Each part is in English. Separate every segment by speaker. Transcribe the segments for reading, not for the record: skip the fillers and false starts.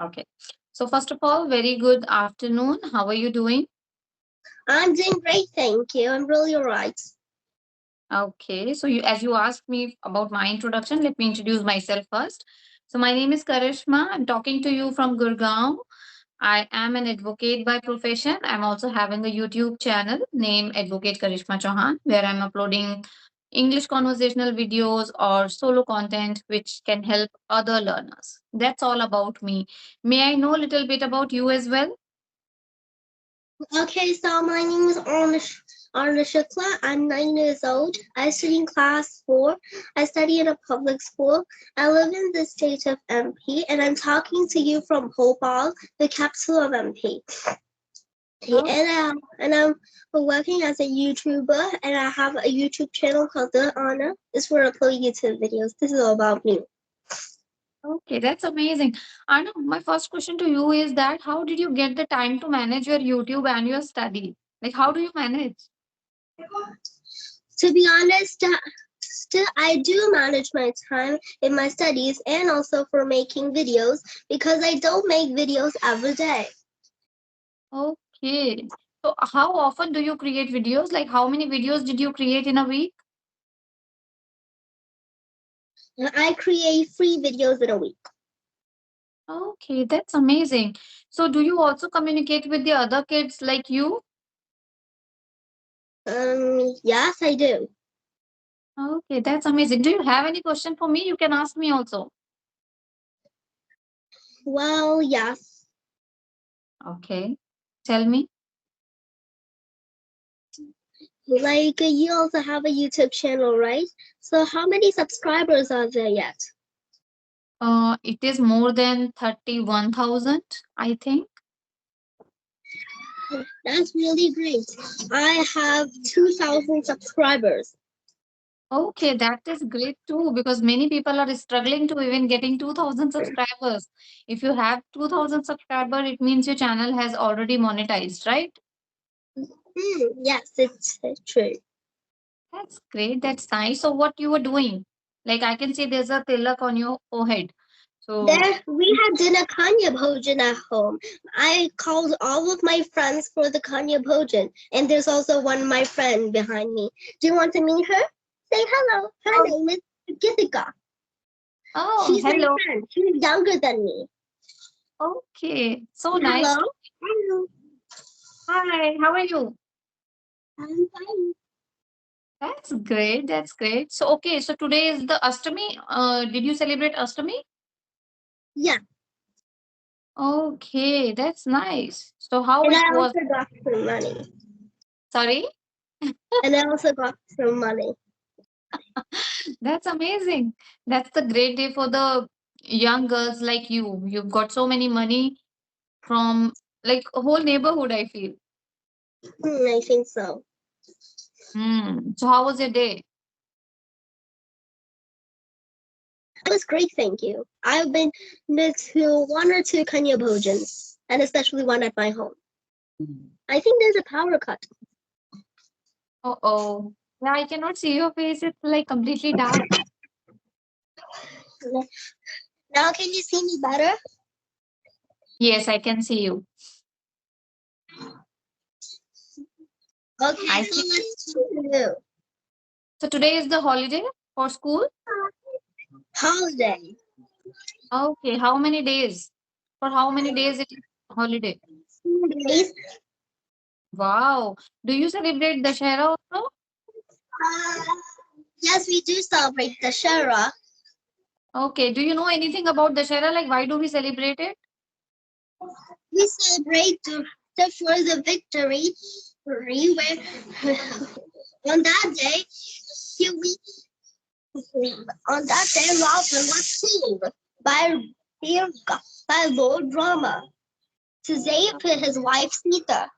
Speaker 1: Okay. So first of all, very good afternoon. How are you doing?
Speaker 2: I'm doing great, thank you. I'm really alright.
Speaker 1: Okay. So as you asked me about my introduction, let me introduce myself first. So my name is Karishma. I'm talking to you from Gurgaon. I am an advocate by profession. I'm also having a YouTube channel named Advocate Karishma Chauhan, where I'm uploading English conversational videos or solo content which can help other learners. That's all about me. May I know a little bit about you as well?
Speaker 2: Okay, so my name is Arna Shukla. I'm 9 years old. I study in class 4. I study in a public school. I live in the state of MP, and I'm talking to you from Bhopal, the capital of MP.
Speaker 1: Oh,
Speaker 2: And I'm working as a YouTuber, and I have a YouTube channel called The Honor. It's where I upload YouTube videos. This is all about me.
Speaker 1: okay, that's amazing. Arnav, my first question to you is that how did you get the time to manage your YouTube and your study? Like, how do you manage?
Speaker 2: To be honest, still I do manage my time in my studies and also for making videos because I don't make videos every day.
Speaker 1: Okay. So, how often do you create videos? Like, how many videos did you create in a week?
Speaker 2: I create 3 videos in a week.
Speaker 1: Okay, that's amazing. So, do you also communicate with the other kids like you?
Speaker 2: Yes, I do.
Speaker 1: Okay, that's amazing. Do you have any question for me? You can ask me also.
Speaker 2: Well, yes.
Speaker 1: Okay, tell me.
Speaker 2: Like you also have a YouTube channel, right? So how many subscribers are there yet?
Speaker 1: It is more than 31,000, I think.
Speaker 2: That's really great. I have 2,000 subscribers.
Speaker 1: Okay, that is great too because many people are struggling to even getting 2,000 subscribers. If you have 2,000 subscribers, it means your channel has already monetized, right?
Speaker 2: Yes, it's true.
Speaker 1: That's great. That's nice. So, what you were doing? Like, I can see there's a tilak on your forehead. So,
Speaker 2: There, we had dinner Kanya Bhojan at home. I called all of my friends for the Kanya Bhojan, and there's also one my friend behind me. Do you want to meet her? Say hello. Her name is Gitika.
Speaker 1: oh,
Speaker 2: She's my
Speaker 1: hello.
Speaker 2: friend. She's younger than me.
Speaker 1: Okay, so nice.
Speaker 2: Hello. Hello.
Speaker 1: Hi, how are you?
Speaker 2: I'm fine.
Speaker 1: That's great. That's great. So, okay, so today is the Ashtami. Did you celebrate Ashtami?
Speaker 2: Yeah,
Speaker 1: Okay, that's nice. So, how
Speaker 2: and
Speaker 1: it
Speaker 2: I
Speaker 1: was?
Speaker 2: also got some money.
Speaker 1: Sorry?
Speaker 2: And I also got some money.
Speaker 1: That's amazing. That's the great day for the young girls like you. You've got so many money from like a whole neighborhood, I feel.
Speaker 2: I think so.
Speaker 1: So how was your day?
Speaker 2: It was great, thank you. I've been to 1 or 2 Kanya Bhojans, and especially one at my home. I think there's a power cut.
Speaker 1: Oh. Yeah, I cannot see your face. It's like completely dark.
Speaker 2: Now can you see me better?
Speaker 1: Yes, I can see you.
Speaker 2: Okay,
Speaker 1: I
Speaker 2: so
Speaker 1: see.
Speaker 2: let's continue.
Speaker 1: So today is the holiday for school.
Speaker 2: Holiday.
Speaker 1: Okay, how many days? For how many days it is holiday?
Speaker 2: Days.
Speaker 1: Wow. Do you celebrate Dashera also?
Speaker 2: Uh, yes, we do celebrate the Shara.
Speaker 1: Okay. Do you know anything about Dashera? Like, why do we celebrate it?
Speaker 2: We celebrate for the victory where on that day we on that day Robin was killed by by Lord Rama to save his wife Sita.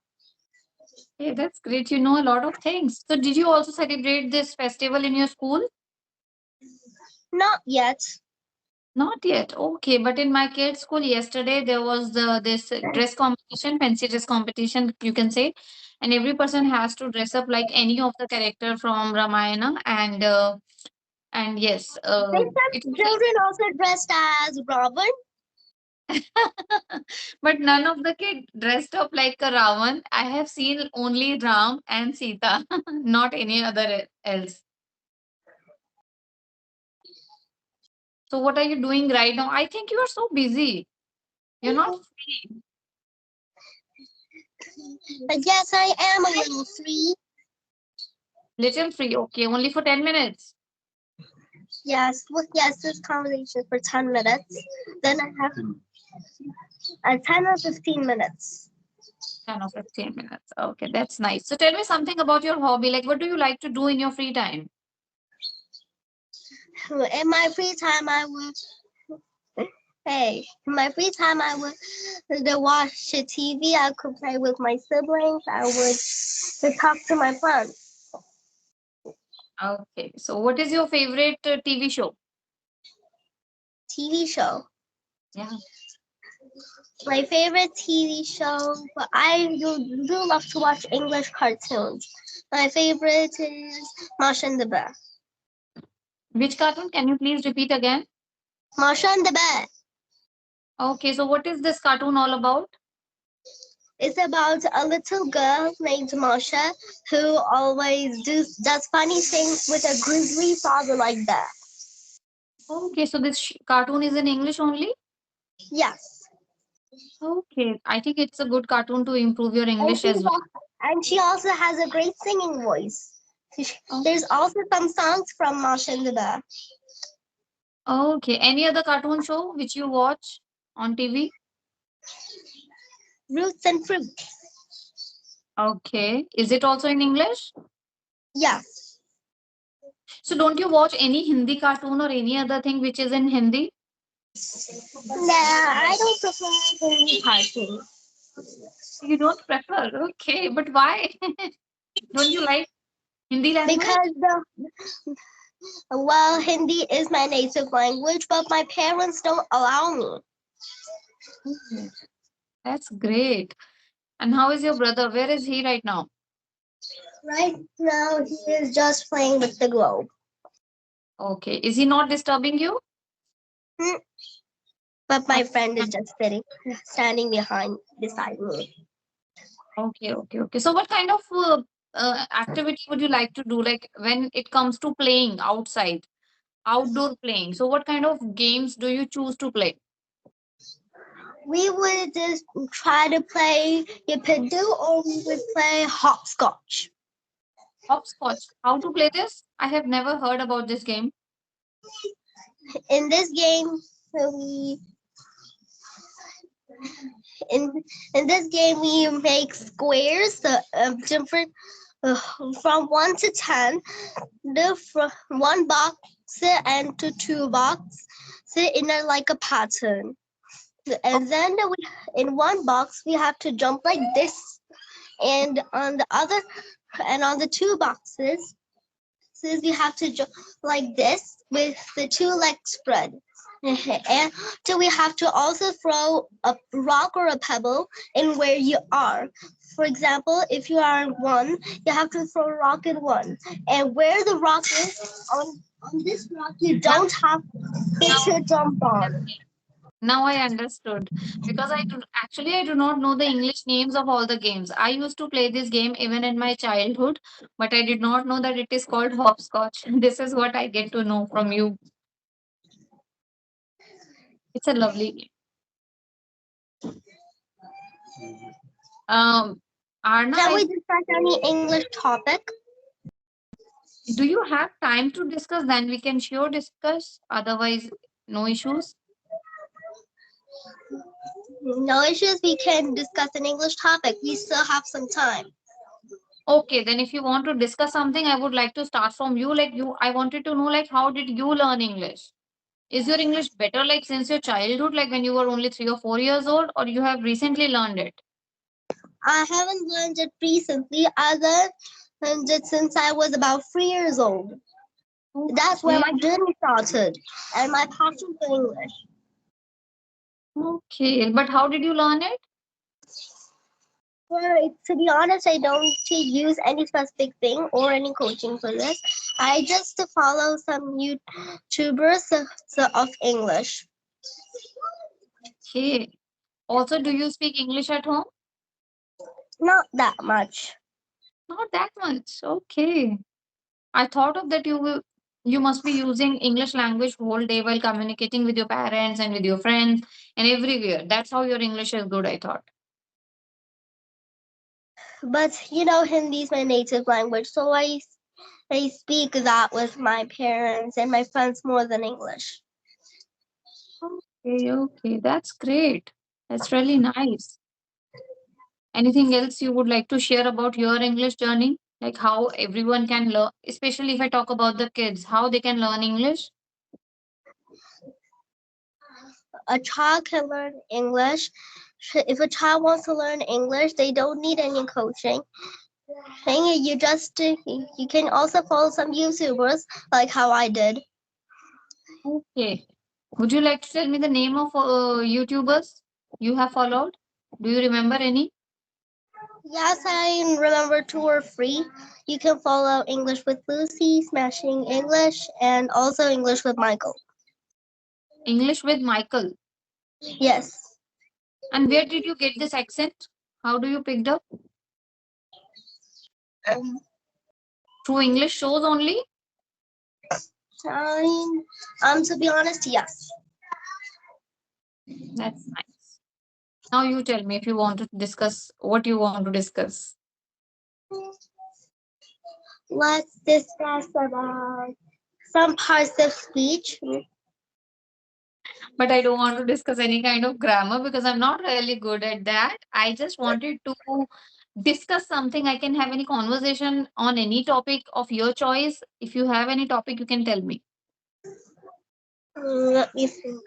Speaker 1: Hey, that's great. You know a lot of things. So, did you also celebrate this festival in your school?
Speaker 2: Not yet.
Speaker 1: Not yet. Okay, but in my kids' school yesterday there was this dress competition, fancy dress competition, you can say, and every person has to dress up like any of the character from Ramayana, and yes,
Speaker 2: Did
Speaker 1: it
Speaker 2: some
Speaker 1: was
Speaker 2: children also dressed as Robin?
Speaker 1: But none of the kid dressed up like a Ravan. I have seen only Ram and Sita, not any other else. So what are you doing right now? I think you are so busy. You're not free.
Speaker 2: But yes, I am a little free.
Speaker 1: Little free. Okay, only for 10 minutes.
Speaker 2: Yes, well, yes, this conversation for 10 minutes. Then I have 10 or 15 minutes.
Speaker 1: 10 or 15 minutes. Okay, that's nice. So tell me something about your hobby. Like, what do you like to do in your free time?
Speaker 2: In my free time, I would. Hey, in my free time, I would watch the TV. I could play with my siblings. I would talk to my friends.
Speaker 1: Okay, so what is your favorite TV show?
Speaker 2: TV show.
Speaker 1: Yeah.
Speaker 2: My favorite TV show, but I do love to watch English cartoons. My favorite is Masha and the Bear.
Speaker 1: Which cartoon? Can you please repeat again?
Speaker 2: Masha and the Bear.
Speaker 1: Okay, so what is this cartoon all about?
Speaker 2: It's about a little girl named Masha who always does funny things with a grizzly father like that.
Speaker 1: Okay, so this cartoon is in English only?
Speaker 2: Yes.
Speaker 1: Okay, I think it's a good cartoon to improve your
Speaker 2: And
Speaker 1: English
Speaker 2: she,
Speaker 1: as well.
Speaker 2: and she also has a great singing voice. There's also some songs from Masha and the Bear.
Speaker 1: Okay, any other cartoon show which you watch on TV?
Speaker 2: Roots and Fruit.
Speaker 1: Okay, is it also in English?
Speaker 2: Yes.
Speaker 1: So don't you watch any Hindi cartoon or any other thing which is in Hindi?
Speaker 2: Nah, I don't prefer Hindi cartoons.
Speaker 1: You don't prefer. Okay, but why? Don't you like Hindi language?
Speaker 2: Because Hindi is my native language, but my parents don't allow me.
Speaker 1: Okay, that's great. And how is your brother? Where is he right now?
Speaker 2: Right now, he is just playing with the globe.
Speaker 1: Okay, is he not disturbing you?
Speaker 2: Hmm, But my friend is
Speaker 1: Okay,
Speaker 2: just standing beside me.
Speaker 1: okay. So what kind of activity would you like to do? Like when it comes to playing outside, outdoor playing. So what kind of games do you choose to play?
Speaker 2: We would just try to play Yippee-Doo or we would play hopscotch.
Speaker 1: Hopscotch. How to play this? I have never heard about this game.
Speaker 2: In this game, we in in this game we make squares of different uh, from 1 to 10. One box and to two box in a like a pattern. And then in one box we have to jump like this, and on the other and on the two boxes we have to jump like this with the two legs spread. And so we have to also throw a rock or a pebble in where you are. For example, if you are in one, you have to throw a rock in one. And where the rock is, on this rock, you
Speaker 1: Now,
Speaker 2: don't have to jump on.
Speaker 1: now I understood because I do not know the English names of all the games. I used to play this game even in my childhood, but I did not know that it is called hopscotch. This is what I get to know from you. It's a lovely game. Um, Arna,
Speaker 2: Can we discuss any English topic?
Speaker 1: do you have time to discuss? Then we can sure discuss. Otherwise, no issues.
Speaker 2: No issues. We can discuss an English topic. We still have some time.
Speaker 1: Okay, then if you want to discuss something, I would like to start from you. Like you, I wanted to know like how did you learn English? Is your English better like since your childhood, like when you were only 3 or 4 years old, or you have recently learned it?
Speaker 2: I haven't learned it recently. I learned it since I was about 3 years old. That's where
Speaker 1: Okay,
Speaker 2: my journey started and my passion for English.
Speaker 1: okay. But how did you learn it?
Speaker 2: Well, to be honest, I don't use any specific thing or any coaching for this. I just follow some YouTubers of English.
Speaker 1: Okay. Also, do you speak English at home?
Speaker 2: Not that much.
Speaker 1: Not that much. Okay. I thought of that you must be using English language whole day while communicating with your parents and with your friends and everywhere. That's how your English is good, I thought.
Speaker 2: But Hindi is my native language, so I speak that with my parents and my friends more than English.
Speaker 1: Okay, okay. That's great. That's really nice. Anything else you would like to share about your English journey? Like how everyone can learn, especially if I talk about the kids, how they can learn English?
Speaker 2: A child can learn English. If a child wants to learn English, they don't need any coaching. You can also follow some YouTubers like how I did.
Speaker 1: Okay. Would you like to tell me the name of YouTubers you have followed? Do you remember any?
Speaker 2: Yes, I remember 2 or 3. You can follow English with Lucy, Smashing English, and also English with Michael.
Speaker 1: English with Michael.
Speaker 2: Yes.
Speaker 1: And where did you get this accent? How do you picked up?
Speaker 2: Um,
Speaker 1: Through English shows only?
Speaker 2: to be honest, yes.
Speaker 1: That's nice. Now you tell me if you want to discuss what you want to discuss.
Speaker 2: Let's discuss about some parts of speech.
Speaker 1: But I don't want to discuss any kind of grammar because I'm not really good at that. I just wanted to discuss something. I can have any conversation on any topic of your choice. If you have any topic, you can tell me.
Speaker 2: Let me think.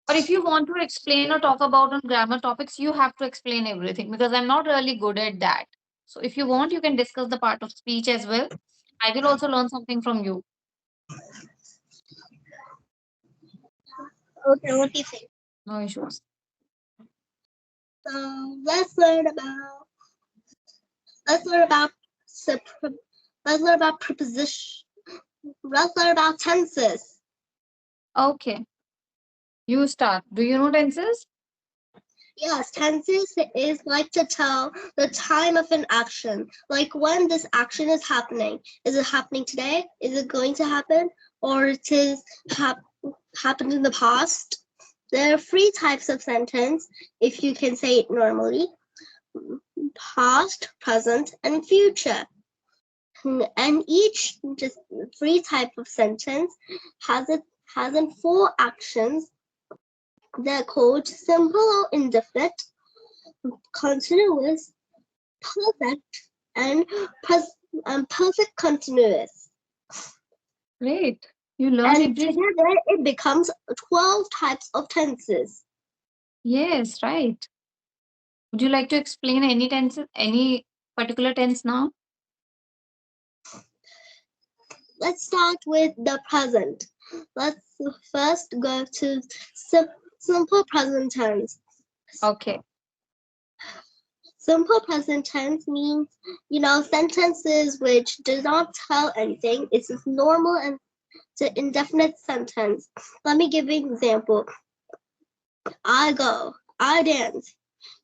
Speaker 1: Or if you want to explain or talk about on grammar topics, you have to explain everything because I'm not really good at that. So if you want, you can discuss the part of speech as well. I will also learn something from you.
Speaker 2: Okay, what do you think?
Speaker 1: No issues.
Speaker 2: So let's learn about let's learn about preposition. Let's learn about tenses.
Speaker 1: Okay, you start. Do you know tenses?
Speaker 2: Yes, tenses is like to tell the time of an action, like when this action is happening. Is it happening today? Is it going to happen? Or it is happened in the past? There are 3 types of sentence, if you can say it normally: past, present, and future. And each just 3 type of sentence has in 4 actions. They're called simple or indefinite, continuous, perfect, and perfect continuous.
Speaker 1: Great. You learn
Speaker 2: And
Speaker 1: everything.
Speaker 2: together it becomes 12 types of tenses.
Speaker 1: Yes, right. Would you like to explain any tenses, any particular tense now?
Speaker 2: Let's start with the present. Let's first go to simple present tense.
Speaker 1: Okay.
Speaker 2: Simple present tense means, sentences which do not tell anything. It's just normal and the indefinite sentence. Let me give you an example. I go, I dance,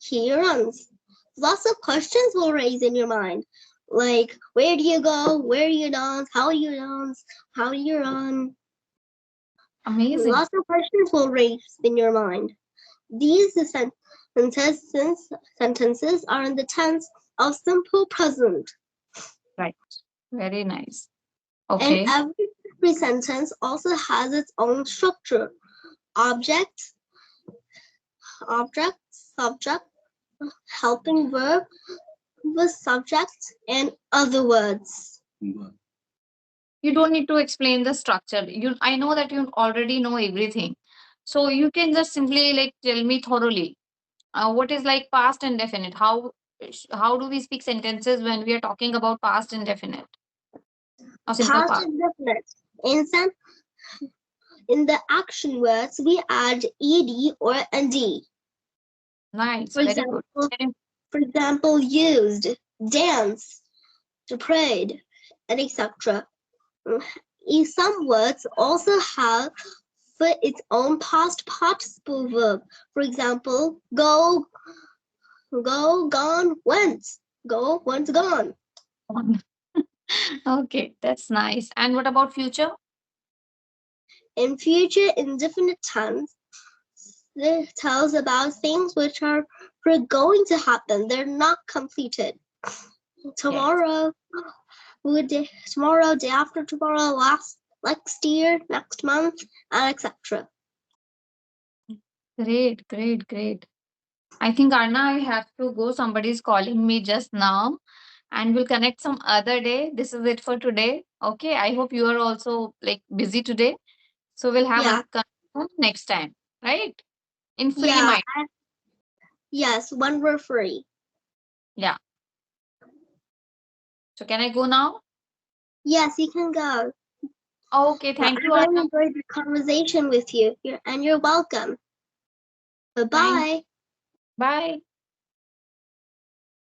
Speaker 2: he runs. Lots of questions will raise in your mind. Like, where do you go? Where do you dance? How do you run?
Speaker 1: Amazing.
Speaker 2: Lots of questions will raise in your mind. These sentences are in the tense of simple present.
Speaker 1: Right. Very nice.
Speaker 2: And
Speaker 1: Okay.
Speaker 2: every sentence also has its own structure: object, object, subject, helping verb, the subject, and other words.
Speaker 1: You don't need to explain the structure. I know that you already know everything. So you can just simply like tell me thoroughly. What is like past indefinite? How do we speak sentences when we are talking about past indefinite or simple
Speaker 2: Past
Speaker 1: past?
Speaker 2: indefinite. In some in the action words, we add ed or nd.
Speaker 1: Nice.
Speaker 2: For
Speaker 1: Very good.
Speaker 2: example,
Speaker 1: Very-
Speaker 2: used, dance, prayed, and etc. Some words also have fit its own past participle verb. For example, go, gone, went. Go, went, gone.
Speaker 1: Okay, that's nice. And what about future?
Speaker 2: In future indefinite tense, it tells about things which are going to happen. They're not completed.
Speaker 1: Yes.
Speaker 2: Tomorrow, tomorrow, day after tomorrow, next year, next month, and etc.
Speaker 1: Great, great, great. I think Arna, I have to go. Somebody's calling me just now, and we'll connect some other day. This is it for today. Okay. I hope you are also like busy today. So we'll have
Speaker 2: Yeah,
Speaker 1: a conversation next time, right? In free
Speaker 2: yeah,
Speaker 1: mind.
Speaker 2: yes, when we're free.
Speaker 1: Yeah. So can I go now?
Speaker 2: Yes, you can go.
Speaker 1: Okay.
Speaker 2: Well,
Speaker 1: Thank
Speaker 2: I
Speaker 1: you,
Speaker 2: really
Speaker 1: Arna.
Speaker 2: enjoyed the conversation with you, and you're welcome. Bye
Speaker 1: Thank.
Speaker 2: bye.
Speaker 1: Bye.